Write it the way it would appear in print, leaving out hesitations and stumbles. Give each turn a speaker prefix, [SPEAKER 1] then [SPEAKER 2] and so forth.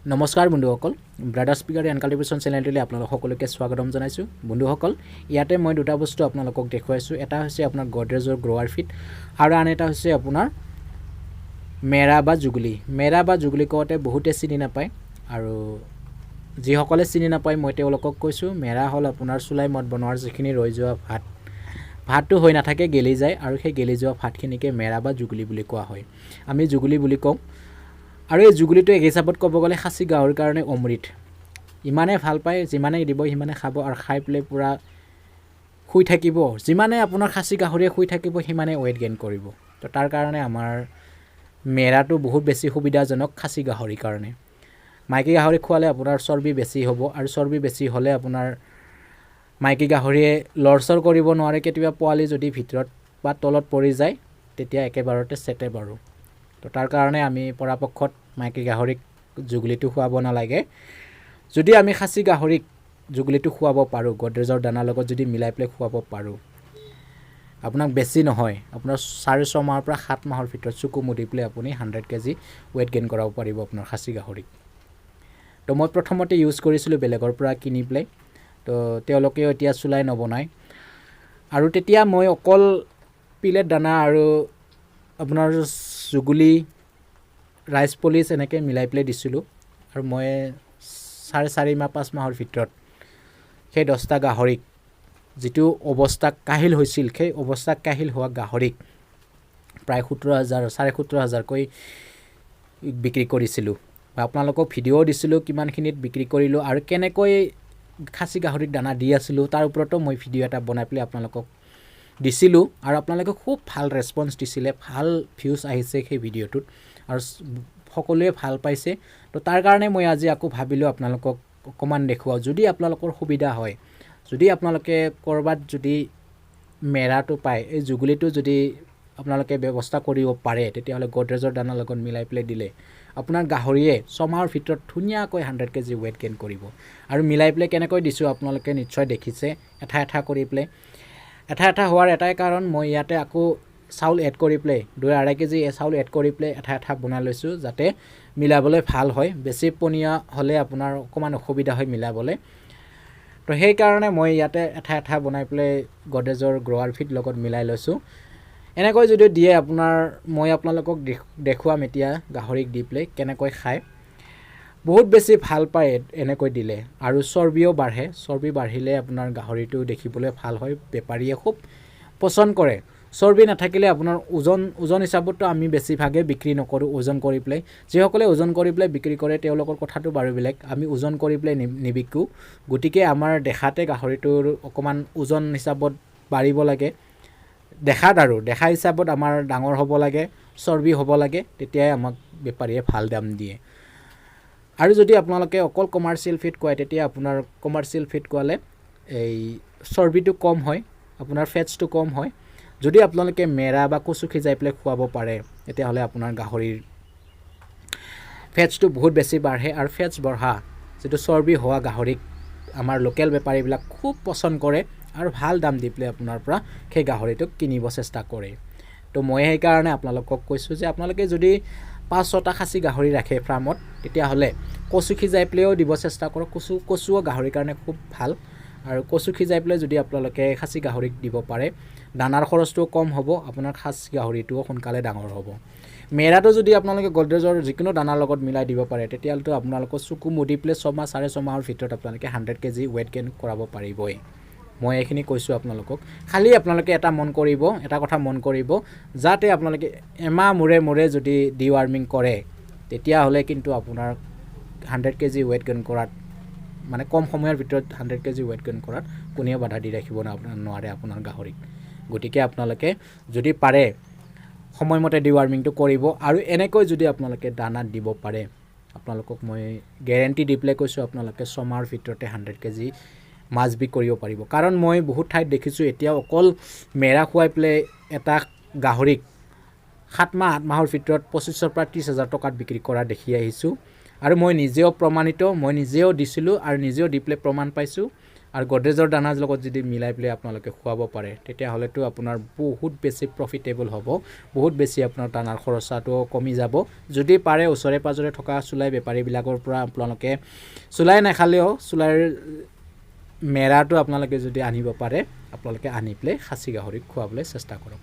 [SPEAKER 1] নমস্কাৰ বন্ধুসকল brother speaker and cultivation চেনেলটোলৈ আপোনালোক সকলোকে স্বাগতম জনাইছোঁ বন্ধুসকল ইয়াতে মই দুটা বস্তু আপোনালোকক দেখুৱাইছোঁ এটা হৈছে আপোনাৰ গডৰেজৰ গ্ৰোৱাৰ ফিট আৰু আন এটা হৈছে আপোনাৰ মেৰা বা জুগুলি কওঁতে বহুতে চিনি নাপায় আৰু যিসকলে চিনি নাপায় মই তেওঁলোকক কৈছোঁ মেৰা হ'ল আপোনাৰ চুলাই মদ বনোৱাৰ যিখিনি ৰৈ যোৱা ভাতটো হৈ নাথাকে গেলি যায় আৰু সেই গেলি যোৱা ভাতখিনিকে মেৰা বা জুগুলি বুলি কোৱা হয় আমি জুগুলি বুলি কওঁ আৰু এই জুগুলিটো এক হিচাপত ক'ব গ'লে খাচী গাহৰিৰ কাৰণে অমৃত ইমানে ভাল পায় যিমানে দিব সিমানে খাব আৰু খাই পেলাই পুৰা শুই থাকিব যিমানে আপোনাৰ খাচী গাহৰিয়ে শুই থাকিব সিমানে ৱেট গেইন কৰিব তো তাৰ কাৰণে আমাৰ মেৰাটো বহুত বেছি সুবিধাজনক খাচী গাহৰিৰ কাৰণে মাইকী গাহৰি খোৱালে আপোনাৰ চৰ্বি বেছি হ'ব আৰু চৰ্বি বেছি হ'লে আপোনাৰ মাইকী গাহৰিয়ে লৰচৰ কৰিব নোৱাৰে কেতিয়াবা পোৱালি যদি ভিতৰত বা তলত পৰি যায় তেতিয়া একেবাৰতে চেটে বাৰু তো তাৰ কাৰণে আমি পৰাপক্ষত মাইকী গাহৰিক জুগুলিটো খুৱাব নালাগে যদি আমি খাচী গাহৰিক জুগুলিটো খুৱাব পাৰোঁ গডৰেজৰ দানাৰ লগত যদি মিলাই পেলাই খুৱাব পাৰোঁ আপোনাক বেছি নহয় আপোনাৰ 4.5 মাহৰ পৰা 7 মাহৰ ভিতৰত চকু মুদি পেলাই আপুনি 100 কেজি ৱেট গেইন কৰাব পাৰিব আপোনাৰ খাচী গাহৰিক তো মই প্ৰথমতে ইউজ কৰিছিলোঁ বেলেগৰ পৰা কিনি পেলাই তো তেওঁলোকেও এতিয়া চুলাই নবনায় আৰু তেতিয়া মই অকল পিলেট দানা আৰু আপোনাৰ জুগুলি ৰাইচ পলিচ এনেকৈ মিলাই পেলাই দিছিলোঁ আৰু মই 4.5 মাহ 5 মাহৰ ভিতৰত সেই 10টা গাহৰিক যিটো অৱস্থা কাহিল হৈছিল সেই অৱস্থা কাহিল হোৱা গাহৰিক প্ৰায় 17,000 বিক্ৰী কৰিছিলোঁ বা আপোনালোকক ভিডিঅ' দিছিলোঁ কিমানখিনিত বিক্ৰী কৰিলোঁ আৰু কেনেকৈ খাচী গাহৰিক দানা দি আছিলোঁ তাৰ ওপৰতো মই ভিডিঅ' এটা বনাই পেলাই আপোনালোকক দিছিলোঁ আৰু আপোনালোকে খুব ভাল ৰেছপন্স দিছিলে ভাল ভিউজ আহিছে সেই ভিডিঅ'টোত আৰু সকলোৱে ভাল পাইছে তো তাৰ কাৰণে মই আজি আকৌ ভাবিলোঁ আপোনালোকক অকণমান দেখুৱাওঁ যদি আপোনালোকৰ সুবিধা হয় যদি আপোনালোকে ক'ৰবাত যদি মেৰাটো পায় এই জুগুলিটো যদি আপোনালোকে ব্যৱস্থা কৰিব পাৰে তেতিয়াহ'লে গডৰেজৰ দানাৰ লগত মিলাই পেলাই দিলে আপোনাৰ গাহৰিয়ে 6 মাহৰ ভিতৰত ধুনীয়াকৈ 100 কেজি ৱেট গেইন কৰিব আৰু মিলাই পেলাই কেনেকৈ দিছোঁ আপোনালোকে নিশ্চয় দেখিছে এটা কৰি পেলাই এটা হোৱাৰ এটাই কাৰণ মই ইয়াতে আকৌ চাউল এড কৰি পেলাই 2.5 কেজি চাউল এড কৰি পেলাই এটা বনাই লৈছোঁ যাতে মিলাবলৈ ভাল হয় বেছি পনীয়া হ'লে আপোনাৰ অকণমান অসুবিধা হয় মিলাবলৈ তো সেইকাৰণে মই ইয়াতে এটা বনাই পেলাই গডৰেজৰ গ্ৰোৱাৰ ফিট লগত মিলাই লৈছোঁ এনেকৈ যদি দিয়ে আপোনাৰ মই আপোনালোকক দেখুৱাম এতিয়া গাহৰিক দি পেলাই কেনেকৈ খায় বহুত বেছি ভাল পায় এনেকৈ দিলে আৰু চৰ্বিও বাঢ়ে চৰ্বি বাঢ়িলে আপোনাৰ গাহৰিটো দেখিবলৈ ভাল হয় বেপাৰীয়ে খুব পচন্দ কৰে চৰ্বি নাথাকিলে আপোনাৰ ওজন হিচাপততো আমি বেছিভাগে বিক্ৰী নকৰোঁ ওজন কৰি পেলাই যিসকলে ওজন কৰি পেলাই বিক্ৰী কৰে তেওঁলোকৰ কথাটো বাৰু বেলেগ আমি ওজন কৰি পেলাই নিবিকোঁ গতিকে আমাৰ দেখাতে গাহৰিটোৰ অকণমান ওজন হিচাপত বাঢ়িব লাগে দেখা হিচাপত আমাৰ ডাঙৰ হ'ব লাগে চৰ্বি হ'ব লাগে তেতিয়াই আমাক বেপাৰীয়ে ভাল দাম দিয়ে আৰু যদি আপোনালোকে অকল কমাৰ্চিয়েল ফিড খুৱায় তেতিয়া আপোনাৰ কমাৰ্চিয়েল ফিড খুৱালে এই চৰ্বিটো কম হয় আপোনাৰ ফেটছটো কম হয় যদি আপোনালোকে মেৰা বা কচু সিজাই পেলাই খুৱাব পাৰে তেতিয়াহ'লে আপোনাৰ গাহৰিৰ ফেটছটো বহুত বেছি বাঢ়ে আৰু ফেটছ বঢ়া যিটো চৰ্বি হোৱা গাহৰিক আমাৰ লোকেল বেপাৰীবিলাক খুব পচন্দ কৰে আৰু ভাল দাম দি পেলাই আপোনাৰ পৰা সেই গাহৰিটোক কিনিব চেষ্টা কৰে তো মই সেইকাৰণে আপোনালোকক কৈছোঁ যে আপোনালোকে যদি 5-6টা খাচী গাহৰি ৰাখে ফাৰ্মত তেতিয়াহ'লে কচু সিজাই পেলাইও দিব চেষ্টা কৰক কচুও গাহৰিৰ কাৰণে খুব ভাল আৰু কচু সিজাই পেলাই যদি আপোনালোকে খাচী গাহৰিক দিব পাৰে দানাৰ খৰচটোও কম হ'ব আপোনাৰ খাচী গাহৰিটোও সোনকালে ডাঙৰ হ'ব মেৰাটো যদি আপোনালোকে গডৰেজৰ যিকোনো দানাৰ লগত মিলাই দিব পাৰে তেতিয়াহ'লেতো আপোনালোকৰ চকু মুদি পেলাই 6 মাহ 4.5 মাহৰ ভিতৰত আপোনালোকে 100 কেজি ৱেট গেইন কৰাব পাৰিবই মই এইখিনি কৈছোঁ আপোনালোকক খালি আপোনালোকে এটা কথা মন কৰিব যাতে আপোনালোকে এমাহ মূৰে যদি ডিৱাৰ্মিং কৰে তেতিয়াহ'লে কিন্তু আপোনাৰ 100 কেজি ৱেট গেইন কৰাত মানে কম সময়ৰ ভিতৰত 100 কেজি ৱেট গেইন কৰাত কোনেও বাধা দি ৰাখিব নোৱাৰে আপোনাৰ গাহৰিক গতিকে আপোনালোকে যদি পাৰে সময়মতে ডিৱাৰ্মিংটো কৰিব আৰু এনেকৈ যদি আপোনালোকে দানাত দিব পাৰে আপোনালোকক মই গেৰেণ্টি দি পেলাই কৈছোঁ আপোনালোকে 6 মাহৰ ভিতৰতে 100 কেজি মাছ বিক্ৰী কৰিব পাৰিব কাৰণ মই বহুত ঠাইত দেখিছোঁ এতিয়া অকল মেৰা খুৱাই পেলাই এটা গাহৰিক 7 মাহ 8 মাহৰ ভিতৰত 25,000 পৰা 30,000 টকাত বিক্ৰী কৰা দেখি আহিছোঁ আৰু মই নিজেও প্ৰমাণিত মই নিজেও দিছিলোঁ আৰু নিজেও দি পেলাই প্ৰমাণ পাইছোঁ আৰু গডৰেজৰ দানাৰ লগত যদি মিলাই পেলাই আপোনালোকে খুৱাব পাৰে তেতিয়াহ'লেতো আপোনাৰ বহুত বেছি প্ৰফিটেবল হ'ব, বহুত বেছি আপোনাৰ দানাৰ খৰচাটো কমি যাব। যদি পাৰে ওচৰে পাজৰে থকা চুলাই বেপাৰীবিলাকৰ পৰা আপোনালোকে চুলাই নাখালেও চুলাইৰ মেৰাটো আপোনালোকে যদি আনিব পাৰে আপোনালোকে আনি পেলাই খাচী গাহৰিক খুৱাবলৈ চেষ্টা কৰক।